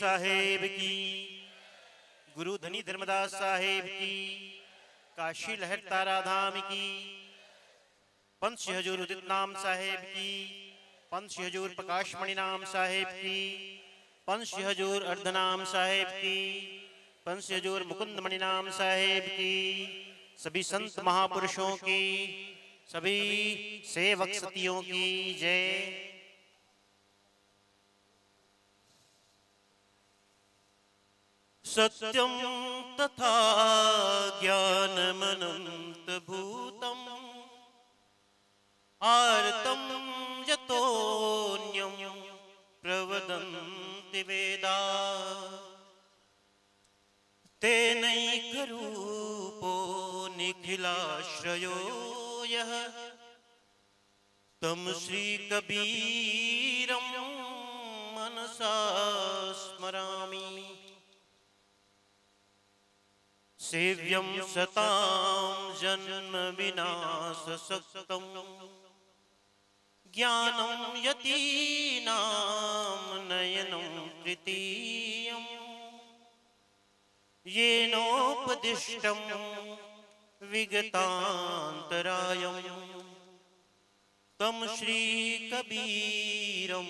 साहेब की, गुरु धनी धर्मदास साहेब की, काशी लहर तारा धाम की, पंथ श्री हजूर उदित नाम साहेब की, पंथ श्री हजूर प्रकाश मणि नाम साहेब की, पंथ श्री हजूर अर्धनाम साहेब की, पंथ श्री हजूर मुकुंद मणि नाम साहेब की, सभी संत महापुरुषों की, सभी सेवक सतियों की जय। सत्यं तथा ज्ञानमनंत भूतम् आर्तं यतोऽन्यं प्रवदन्ति वेदा तेनैकरूपो निखिलाश्रयो यः तं श्रीकबीरं मनसा स्मरामि। सेव्यं सतां जन्म विनाश सक्तं ज्ञानं यतीनां नयनं तृतीयं येनोपदिष्टं विगतान्तरायं तं श्रीकबीरं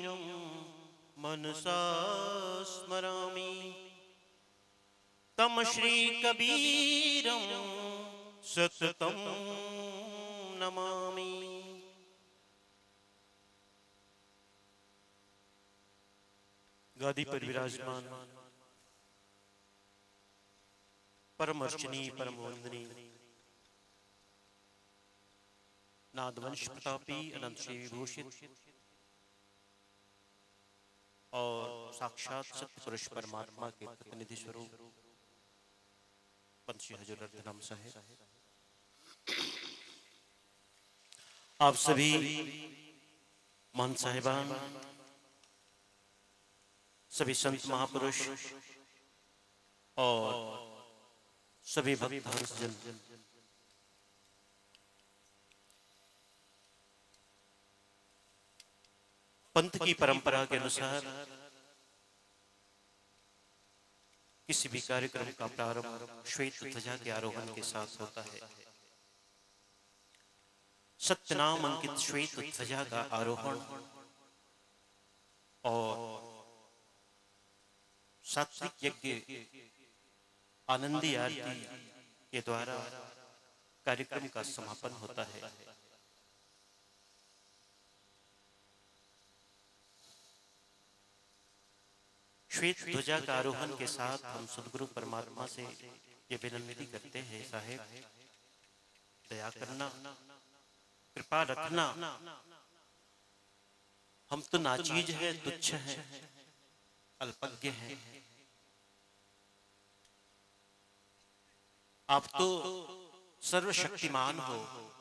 मनसा स्मरामि। तम श्रीकबीरं सततं नमामि। गादी पर विराजमान परम अर्चनी परम वंदनी नादवंश प्रतापी अनंत श्री विभूषित और साक्षात सत्पुरुष परमात्मा के प्रतिनिधि स्वरूप पंथ श्री हजूर अर्धनाम साहेब, आप सभी महंत साहिबान, सभी संत महापुरुष और सभी भक्त हंसजन, पंथ की परंपरा के अनुसार किसी भी कार्यक्रम का प्रारंभ श्वेत ध्वजा के आरोहण के साथ होता है। सत्यनाम अंकित श्वेत ध्वजा का आरोहण और सात्विक यज्ञ आनंदी आरती के द्वारा कार्यक्रम का समापन होता है। श्वेत ध्वजा का आरोहण के साथ हम सदगुरु परमात्मा से ये विनती करते हैं, साहेब दया करना, कृपा रखना, हम तो नाचीज है, तुच्छ है, अल्पज्ञ है। आप तो सर्वशक्तिमान हो,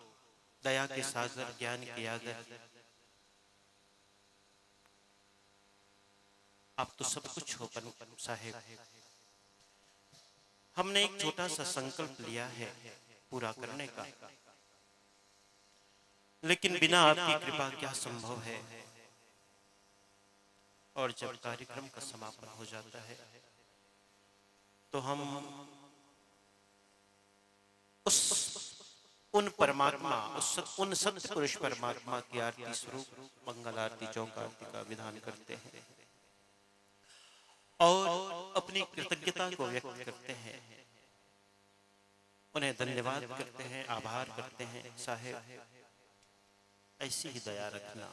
दया के सागर, ज्ञान के आगर, आप तो सब कुछ हो साहेब। हमने एक छोटा सा संकल्प लिया है पूरा करने का, लेकिन बिना आपकी कृपा क्या संभव है। और जब कार्यक्रम का समापन हो जाता है तो हम उन परमात्मा, उन सत्य पुरुष परमात्मा की आरती स्वरूप मंगल आरती, चौक आरती का विधान करते हैं और अपनी कृतज्ञता को व्यक्त करते हैं, उन्हें धन्यवाद करते हैं, आभार करते हैं। साहेब ऐसी ही दया रखना,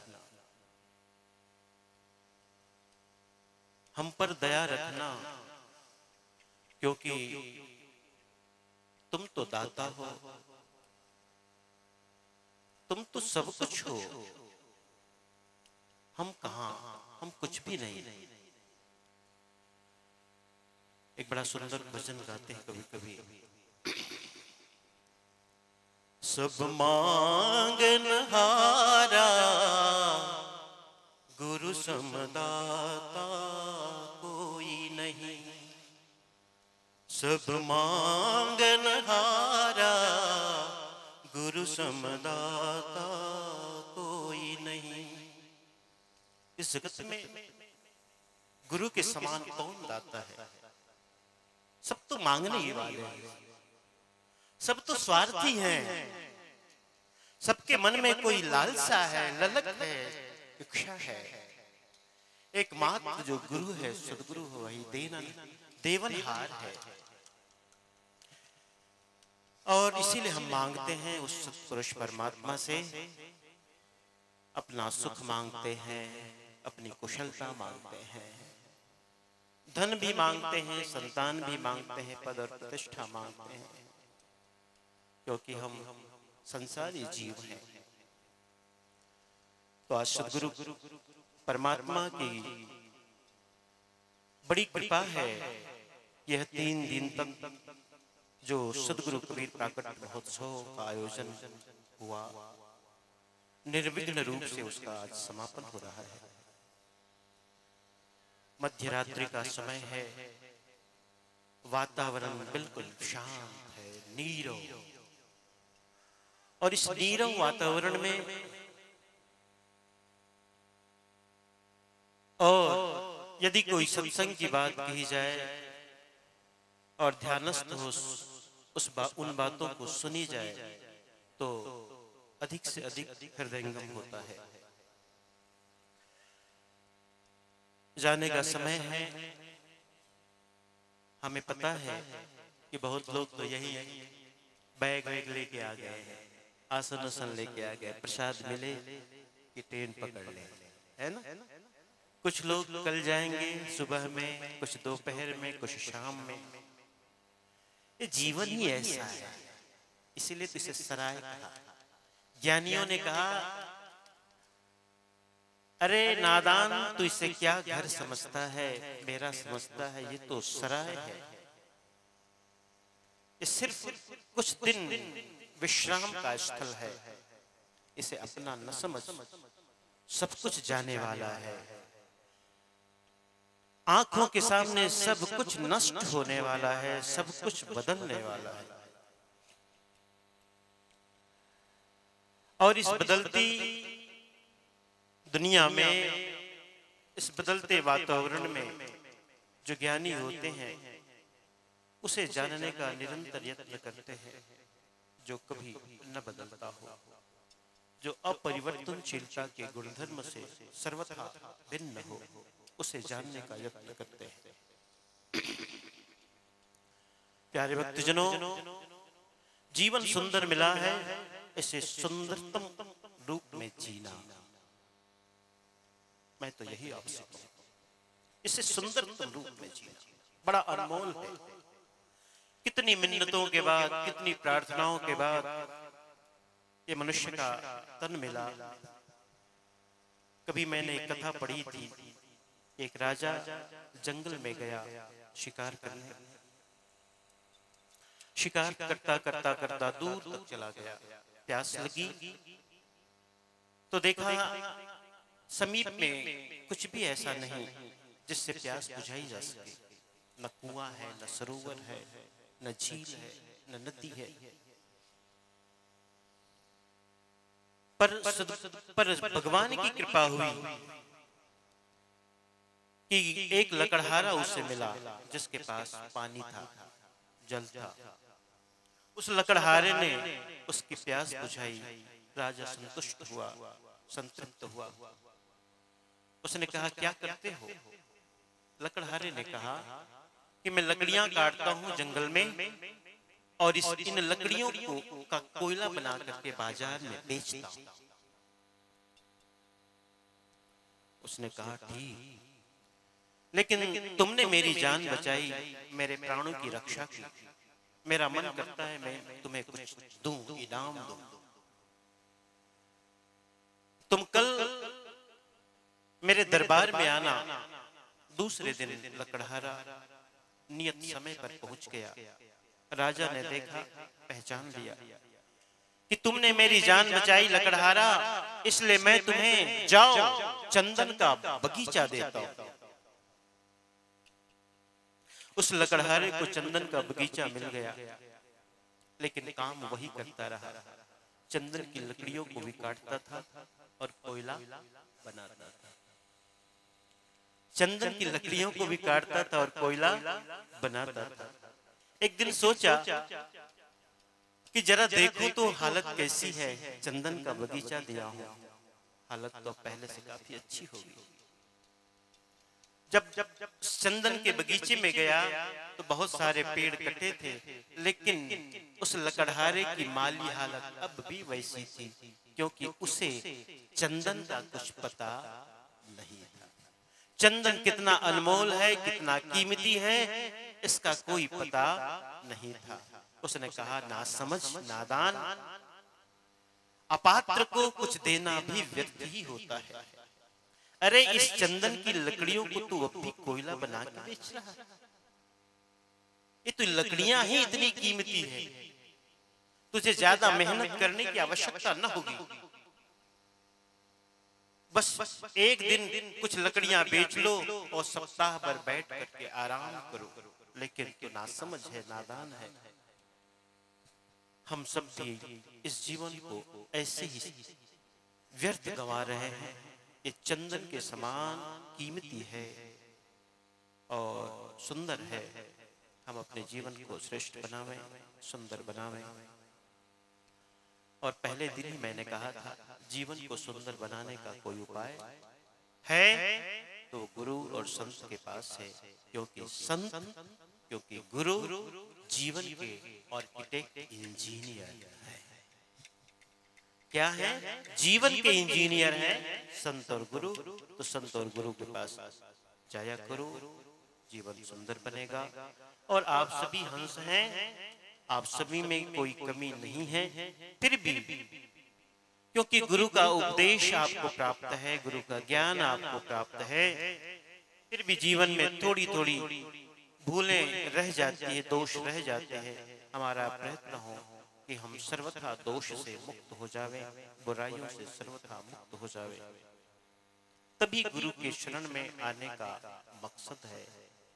हम पर दया रखना, क्योंकि तुम तो दाता हो, तुम तो सब कुछ हो, हम कहां, हम कुछ भी नहीं। एक बड़ा सुंदर भजन गाते हैं कभी कभी, सब मांगनहारा गुरु समदाता कोई नहीं, सब मांगनहारा गुरु समदाता कोई नहीं। इस जगत में गुरु के समान कौन दाता है? सब तो मांगने ही वाले हैं, सब तो स्वार्थी हैं, सबके मन में कोई लालसा है, ललक है, इच्छा है। एकमात्र जो गुरु है, सदगुरु है, वही देवनहार है। और इसीलिए हम मांगते हैं उस सत्पुरुष परमात्मा से, अपना सुख मांगते हैं, अपनी कुशलता मांगते हैं, धन भी मांगते हैं, संतान भी मांगते हैं, पद और प्रतिष्ठा मांगते हैं, क्योंकि हम संसारी जीव हैं। तो आज सद्गुरु परमात्मा की बड़ी कृपा है, यह 3 दिन तक जो सद्गुरु कबीर प्राकट्य महोत्सव का आयोजन हुआ, निर्विघ्न रूप से उसका आज समापन हो रहा है। मध्यरात्रि का समय है, वातावरण बिल्कुल शांत है, नीरव। और इस नीरव वातावरण में और यदि कोई सत्संग की बात कही जाए और ध्यानस्थ हो उन बातों को सुनी जाए, तो अधिक से अधिक हृदयंगम होता है। जाने का समय है, हमें पता है कि बहुत लोग तो यही बैग वैग लेके आ गए हैं, आसन उसन लेके आ गए, प्रसाद मिले कि ट्रेन पकड़ ले, है ना। कुछ लोग कल जाएंगे सुबह में, कुछ दोपहर में, कुछ शाम में। ये जीवन ही ऐसा है, इसीलिए तो इसे सराय कहा। ज्ञानियों ने कहा, अरे नादान, तू इसे क्या घर समझता है, मेरा समझता है, ये तो सराय है। ये सिर्फ कुछ दिन विश्राम का स्थल है, इसे अपना न समझ, सब कुछ जाने वाला है। आंखों के सामने सब कुछ नष्ट होने वाला है, सब कुछ बदलने वाला है। और इस बदलती दुनिया में, इस बदलते वातावरण में जो ज्ञानी होते हैं, उसे जानने का निरंतर यत्न करते हैं, जो कभी न बदलता हो, जो अपरिवर्तनशीलता के गुणधर्म से सर्वथा भिन्न हो, उसे जानने का यत्न करते हैं। प्यारे भक्तजनों, जीवन सुंदर मिला है, इसे सुंदरतम रूप में जीना, मैं तो यही आपसे कहूं, इसे सुंदरतम रूप में जीना बड़ा अनमोल है। कितनी मिन्नतों के बाद, कितनी प्रार्थनाओं के बाद ये मनुष्य का तन मिला। कभी मैंने एक कथा पढ़ी थी, एक राजा जंगल में गया शिकार करने, शिकार करता करता करता दूर तक चला गया, प्यास लगी तो देखा समीप में कुछ भी ऐसा नहीं जिससे प्यास बुझाई जा सके। न कुआं है, न सरोवर है, न झील है, न नदी है। पर भगवान की कृपा हुई कि एक लकड़हारा उसे मिला जिसके पास पानी था, जल था। उस लकड़हारे ने उसकी प्यास बुझाई। राजा संतुष्ट हुआ, संतृप्त हुआ। उसने कहा, क्या करते हो? लकड़हारे ने कहा कि मैं लकड़ियां काटता हूं जंगल में और इन लकड़ियों को का कोयला बना करके बाजार में बेचता हूं। उसने कहा, ठीक, लेकिन तुमने मेरी जान बचाई, मेरे प्राणों की रक्षा की, मेरा मन करता है मैं तुम्हें कुछ दूं, इनाम दूं। तुम कल मेरे दरबार में आना। दूसरे दिन लकड़हारा नियत समय पर पहुंच गया। राजा ने देखा, पहचान लिया कि तुमने मेरी जान बचाई लकड़हारा, इसलिए मैं तुम्हें जाओ चंदन का बगीचा देता हूं। उस लकड़हारे को चंदन का बगीचा मिल गया, लेकिन काम वही करता रहा। चंदन की लकड़ियों को भी काटता था और कोयला बनाता था। चंदन की लकड़ियों को भी काटता था और कोयला बनाता था। एक दिन सोचा कि जरा देखो तो हालत कैसी है, चंदन का बगीचा दिया हूं, हालत तो पहले से काफी अच्छी होगी। जब चंदन के बगीचे में गया तो बहुत सारे पेड़ कटे थे, लेकिन उस लकड़हारे की माली हालत अब भी वैसी थी, क्योंकि उसे चंदन का कुछ पता नहीं था। चंदन कितना अनमोल है, कितना कीमती है, इसका कोई पता नहीं था। उसने कहा, ना समझ नादान, अपात्र को कुछ देना भी व्यर्थ ही होता है। अरे इस चंदन की लकड़ियों को तू अब भी कोयला बना के बेच रहा है, ये तो लकड़ियां ही इतनी कीमती है, तुझे ज्यादा मेहनत करने की आवश्यकता न होगी। बस एक दिन कुछ लकड़ियां बेच लो और सप्ताह भर बैठ करके आराम करो। लेकिन तू नासमझ है, नादान है। हम सब भी इस जीवन को ऐसे ही व्यर्थ गंवा रहे हैं। ये चंदन के समान कीमती है और सुंदर है। हम अपने जीवन को श्रेष्ठ बनावें, सुंदर बनावें। और पहले दिन ही मैंने कहा था, जीवन को सुंदर बनाने का कोई उपाय है तो गुरु और संत के पास है, क्योंकि गुरु जीवन के आर्किटेक्ट, इंजीनियर है। क्या है? जीवन के इंजीनियर है संत और गुरु। तो संत और गुरु के पास जाया करो, जीवन सुंदर बनेगा। और आप सभी हंस हैं, आप सभी में कोई कमी नहीं है, फिर भी क्योंकि गुरु का उपदेश आपको प्राप्त है, गुरु का ज्ञान आपको प्राप्त है, फिर भी जीवन में थोड़ी थोड़ी भूलें रह जाती है, दोष रह जाते हैं। हमारा प्रयत्न हो कि हम सर्वथा दोष से मुक्त हो जावे, बुराइयों से सर्वथा मुक्त हो जावे, तभी गुरु के शरण में आने का मकसद है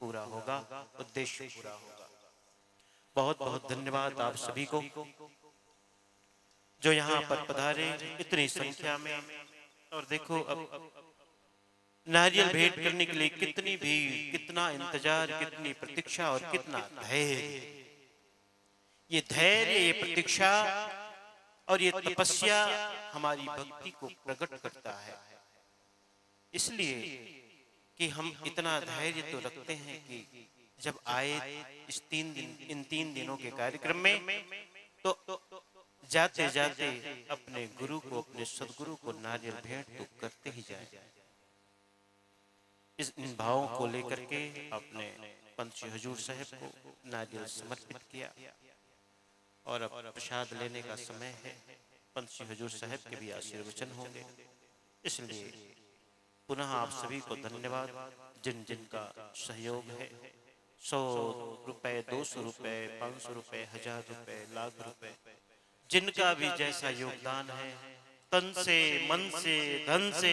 पूरा होगा, उद्देश्य पूरा होगा। बहुत बहुत धन्यवाद आप सभी को जो यहाँ पर पधारे इतनी संख्या में। और देखो अब नारियल भेंट करने के लिए कितनी भीड़, कितना इंतजार, कितनी प्रतीक्षा और कितना धैर्य। ये धैर्य, ये प्रतीक्षा और ये तपस्या हमारी भक्ति को प्रकट करता है। इसलिए कि हम इतना धैर्य तो रखते हैं कि जब आए इन 3 दिनों के कार्यक्रम में तो जाते जाते अपने गुरु को, अपने सदगुरु को नारियल भेंट तो करते ही जाए। इन भावों को लेकर के अपने पंत श्री हजूर साहब को नारियल समर्पित किया। और अब प्रसाद लेने का समय है, पंत श्री हजूर साहब के भी आशीर्वचन होंगे। इसलिए पुनः आप सभी को धन्यवाद, जिन जिन का सहयोग है, 100 रुपए, 200 रुपए, 500 रुपए, 1000 रुपए, लाख रुपए, जिनका भी जैसा योगदान है, तन से, मन से, धन से,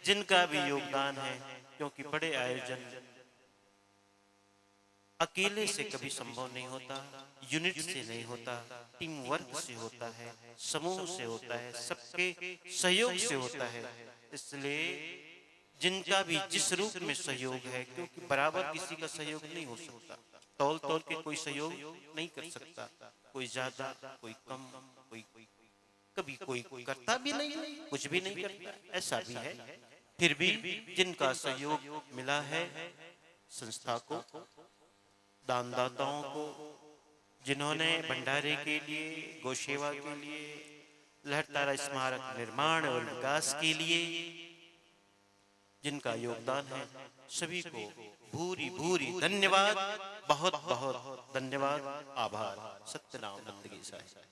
जिनका भी योगदान है, क्योंकि बड़े आयोजन अकेले से कभी संभव नहीं होता, यूनिट से नहीं होता, टीम वर्क से होता है, समूह से होता है, सबके सहयोग से होता है। इसलिए जिनका भी जिस रूप में सहयोग है, क्योंकि बराबर किसी का सहयोग नहीं हो सकता, तौल तौल के कोई सहयोग नहीं कर सकता, कोई ज्यादा, कोई कम, कोई कभी कोई करता भी नहीं, कुछ भी नहीं करता, ऐसा भी है। फिर भी जिनका सहयोग मिला है संस्था को, दानदाताओं को, जिन्होंने भंडारे के लिए, गौसेवा के लिए, लहरतारा स्मारक निर्माण और विकास के लिए जिनका योगदान है, सभी को भूरी भूरी धन्यवाद, बहुत बहुत धन्यवाद, आभार। सत्यनाम बंदगी साहिब।